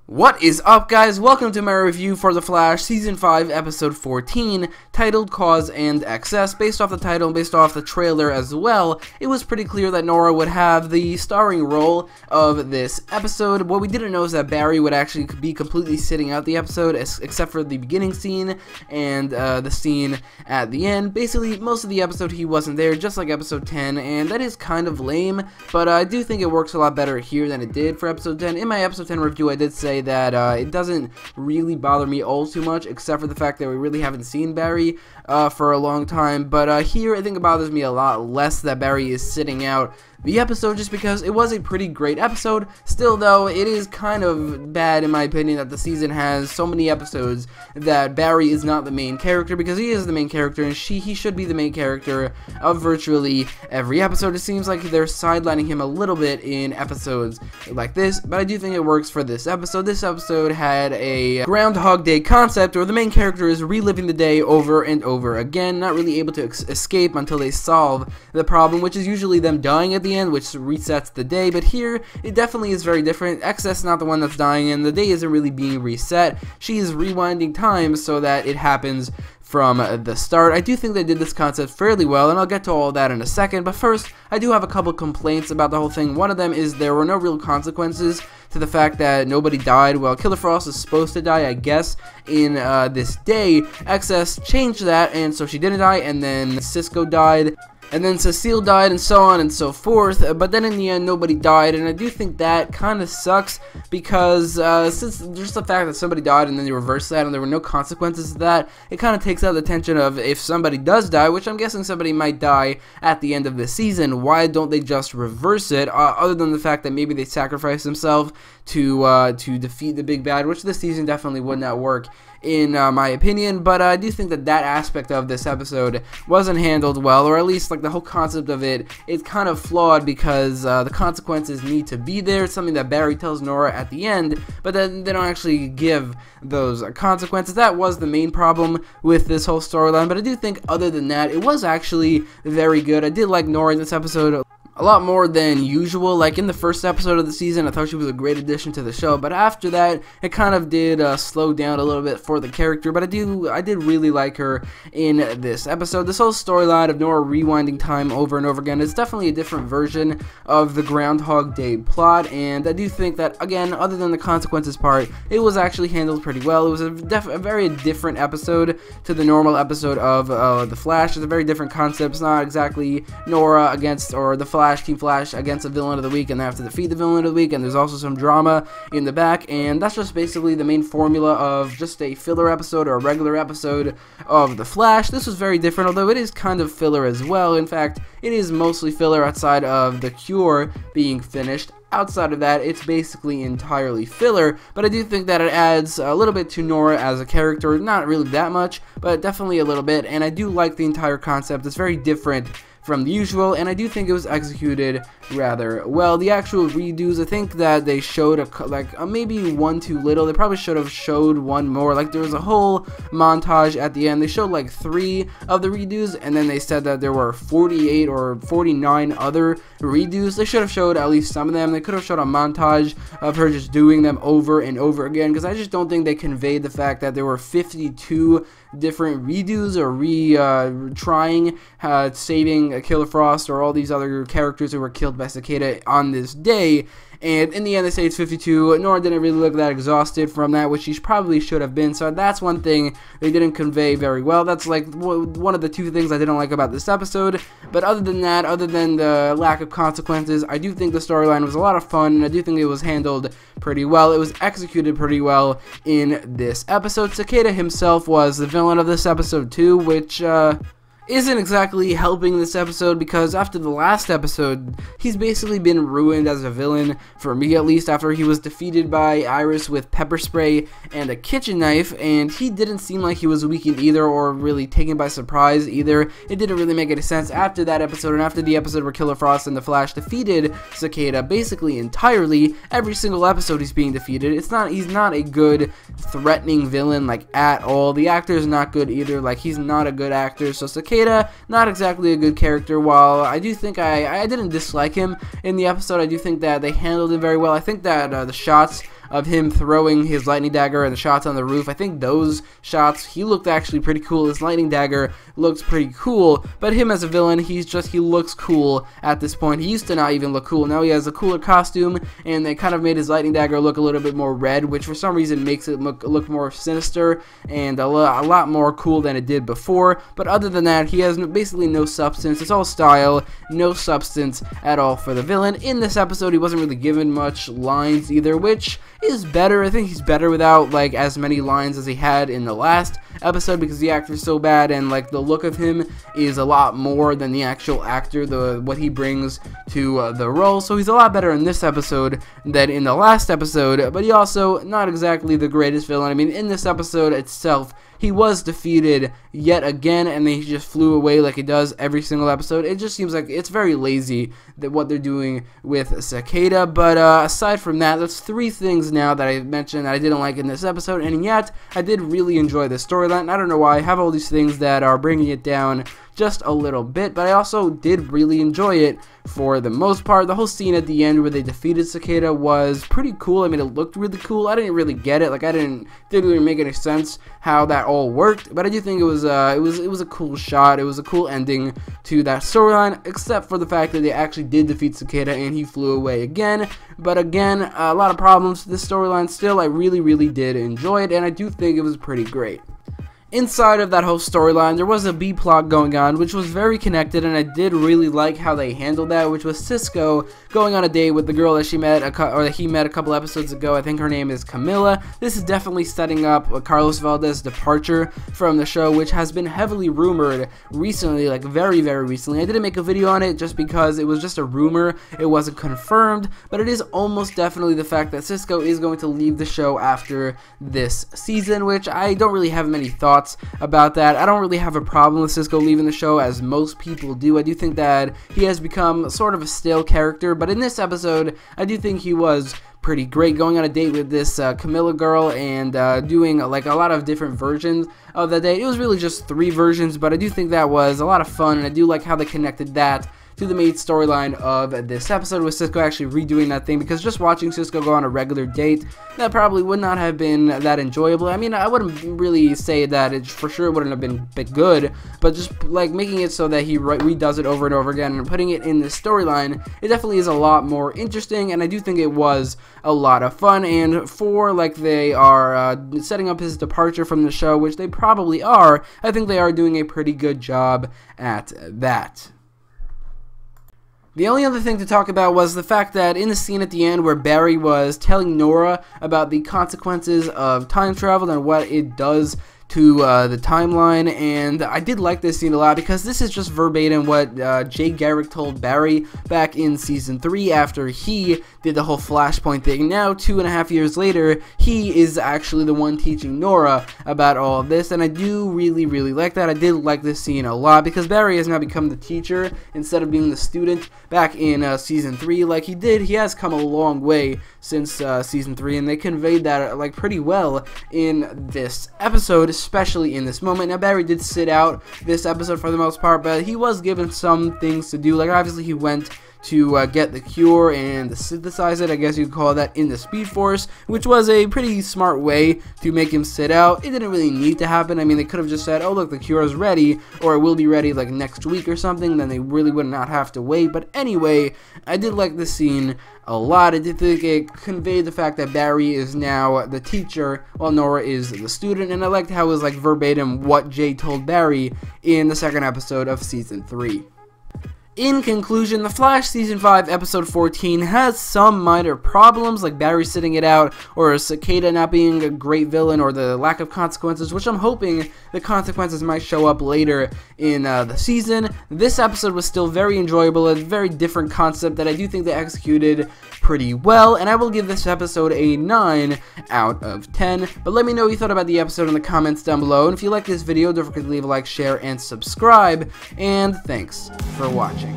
What is up, guys? Welcome to my review for The Flash Season 5 Episode 14, titled Cause and Excess. Based off the title and based off the trailer as well, it was pretty clear that Nora would have the starring role of this episode. What we didn't know is that Barry would actually be completely sitting out the episode, except for the beginning scene and the scene at the end. Basically, most of the episode he wasn't there, just like Episode 10, and that is kind of lame, but I do think it works a lot better here than it did for Episode 10. In my Episode 10 review, I did say that it doesn't really bother me all too much, except for the fact that we really haven't seen Barry for a long time. But here, I think it bothers me a lot less that Barry is sitting out the episode, just because it was a pretty great episode. Still, though, it is kind of bad, in my opinion, that the season has so many episodes that Barry is not the main character, because he is the main character, and he should be the main character of virtually every episode. It seems like they're sidelining him a little bit in episodes like this, but I do think it works for this episode. This episode had a Groundhog Day concept, where the main character is reliving the day over and over again, not really able to escape until they solve the problem, which is usually them dying at the end, which resets the day. But here it definitely is very different. Excess is not the one that's dying, and the day isn't really being reset. She is rewinding time so that it happens from the start. I do think they did this concept fairly well, and I'll get to all of that in a second, but first, I do have a couple complaints about the whole thing. One of them is there were no real consequences to the fact that nobody died. Well, Killer Frost is supposed to die, I guess, in this day. Excess changed that, and so she didn't die, and then Cisco died, and then Cecile died, and so on and so forth, but then in the end nobody died, and I do think that kind of sucks, because since just the fact that somebody died and then they reversed that and there were no consequences to that, it kind of takes out the tension of if somebody does die, which I'm guessing somebody might die at the end of the season, why don't they just reverse it, other than the fact that maybe they sacrifice themselves to defeat the big bad, which this season definitely would not work in my opinion. But I do think that that aspect of this episode wasn't handled well, or at least like the whole concept of it is kind of flawed, because the consequences need to be there. It's something that Barry tells Nora at the end, but then they don't actually give those consequences. That was the main problem with this whole storyline, but I do think other than that, it was actually very good. I did like Nora in this episode a lot more than usual. Like in the first episode of the season, I thought she was a great addition to the show, but after that, it kind of did slow down a little bit for the character, but I did really like her in this episode. This whole storyline of Nora rewinding time over and over again is definitely a different version of the Groundhog Day plot, and I do think that, again, other than the consequences part, it was actually handled pretty well. It was a very different episode to the normal episode of The Flash. It's a very different concept. It's not exactly Nora against, or the Flash, Team Flash against a villain of the week, and they have to defeat the villain of the week, and there's also some drama in the back, and that's just basically the main formula of just a filler episode or a regular episode of The Flash. This was very different, although it is kind of filler as well. In fact, it is mostly filler outside of the Cure being finished. Outside of that, it's basically entirely filler, but I do think that it adds a little bit to Nora as a character. Not really that much, but definitely a little bit, and I do like the entire concept. It's very different from the usual, and I do think it was executed rather well. The actual redos, I think that they showed maybe one too little. They probably should have showed one more. Like, there was a whole montage at the end. They showed like 3 of the redos, and then they said that there were 48 or 49 other redos. They should have showed at least some of them. They could have showed a montage of her just doing them over and over again, because I just don't think they conveyed the fact that there were 52 different redos or trying saving Killer Frost or all these other characters who were killed by Cicada on this day. And in the end, they say it's 52. Nora didn't really look that exhausted from that, which she probably should have been. So that's one thing they didn't convey very well. That's like one of the 2 things I didn't like about this episode. But other than that, other than the lack of consequences, I do think the storyline was a lot of fun, and I do think it was handled pretty well. It was executed pretty well in this episode. Cicada himself was the villain of this episode too, which isn't exactly helping this episode, because after the last episode, he's basically been ruined as a villain, for me at least, after he was defeated by Iris with pepper spray and a kitchen knife, and he didn't seem like he was weakened either, or really taken by surprise either. It didn't really make any sense after that episode, and after the episode where Killer Frost and the Flash defeated Cicada basically entirely. Every single episode he's being defeated. He's not a good threatening villain, like, at all. The actor is not good either. Like, he's not a good actor, so Cicada Cicada, not exactly a good character. While I do think I didn't dislike him in the episode, I do think that they handled it very well. I think that the shots of him throwing his lightning dagger and the shots on the roof. I think those shots, he looked actually pretty cool. His lightning dagger looks pretty cool, but him as a villain, he looks cool at this point. He used to not even look cool. Now he has a cooler costume, and they kind of made his lightning dagger look a little bit more red, which for some reason makes it look more sinister and a lot more cool than it did before. But other than that, he has basically no substance. It's all style, no substance at all for the villain. In this episode, he wasn't really given much lines either, which is better. I think he's better without like as many lines as he had in the last episode, because the actor's so bad, and like the look of him is a lot more than the actual actor, what he brings to the role. So he's a lot better in this episode than in the last episode, but he also not exactly the greatest villain. I mean, in this episode itself, he was defeated yet again, and then he just flew away like he does every single episode. It just seems like it's very lazy that what they're doing with Cicada. But aside from that, that's 3 things now that I mentioned that I didn't like in this episode, and yet I did really enjoy the storyline. I don't know why I have all these things that are bringing it down just a little bit, but I also did really enjoy it for the most part. The whole scene at the end where they defeated Cicada was pretty cool. I mean, it looked really cool. I didn't really get it. Like, didn't really make any sense how that all worked, but I do think it was a cool shot. It was a cool ending to that storyline, except for the fact that they actually did defeat Cicada and he flew away again. But again, a lot of problems to this storyline. Still, I really did enjoy it, and I do think it was pretty great. Inside of that whole storyline, there was a B-plot going on, which was very connected, and I did really like how they handled that, which was Cisco going on a date with the girl that he met a couple episodes ago. I think her name is Camilla. This is definitely setting up Carlos Valdez's departure from the show, which has been heavily rumored recently, like very recently. I didn't make a video on it just because it was just a rumor. It wasn't confirmed, but it is almost definitely the fact that Cisco is going to leave the show after this season, which I don't really have many thoughts about that. I don't really have a problem with Cisco leaving the show, as most people do. I do think that he has become sort of a stale character, but in this episode, I do think he was pretty great, going on a date with this Camilla girl and doing like a lot of different versions of the date. It was really just 3 versions, but I do think that was a lot of fun, and I do like how they connected that to the main storyline of this episode, with Cisco actually redoing that thing, because just watching Cisco go on a regular date, that probably would not have been that enjoyable. I mean, I wouldn't really say that it for sure wouldn't have been good, but just like making it so that he redoes it over and over again and putting it in this storyline, it definitely is a lot more interesting, and I do think it was a lot of fun. And for like they are setting up his departure from the show, which they probably are, I think they are doing a pretty good job at that. The only other thing to talk about was the fact that in the scene at the end where Barry was telling Nora about the consequences of time travel and what it does to the timeline, and I did like this scene a lot because this is just verbatim what Jay Garrick told Barry back in season 3 after he did the whole Flashpoint thing. Now 2.5 years later, he is actually the one teaching Nora about all of this, and I do really like that. I did like this scene a lot because Barry has now become the teacher instead of being the student back in season 3 like he did. He has come a long way since season 3, and they conveyed that like pretty well in this episode, especially in this moment. Now, Barry did sit out this episode for the most part, but he was given some things to do. Like, obviously, he went to get the cure and synthesize it, I guess you'd call that, in the Speed Force, which was a pretty smart way to make him sit out. It didn't really need to happen. I mean, they could have just said, oh look, the cure is ready, or it will be ready like next week or something, then they really would not have to wait. But anyway, I did like this scene a lot. I did think it conveyed the fact that Barry is now the teacher while Nora is the student, and I liked how it was like verbatim what Jay told Barry in the second episode of season 3. In conclusion, The Flash Season 5 Episode 14 has some minor problems, like Barry sitting it out, or Cicada not being a great villain, or the lack of consequences, which I'm hoping the consequences might show up later in the season. This episode was still very enjoyable, a very different concept that I do think they executed pretty well, and I will give this episode a 9 out of 10. But let me know what you thought about the episode in the comments down below, and if you like this video, don't forget to leave a like, share, and subscribe, and thanks for watching.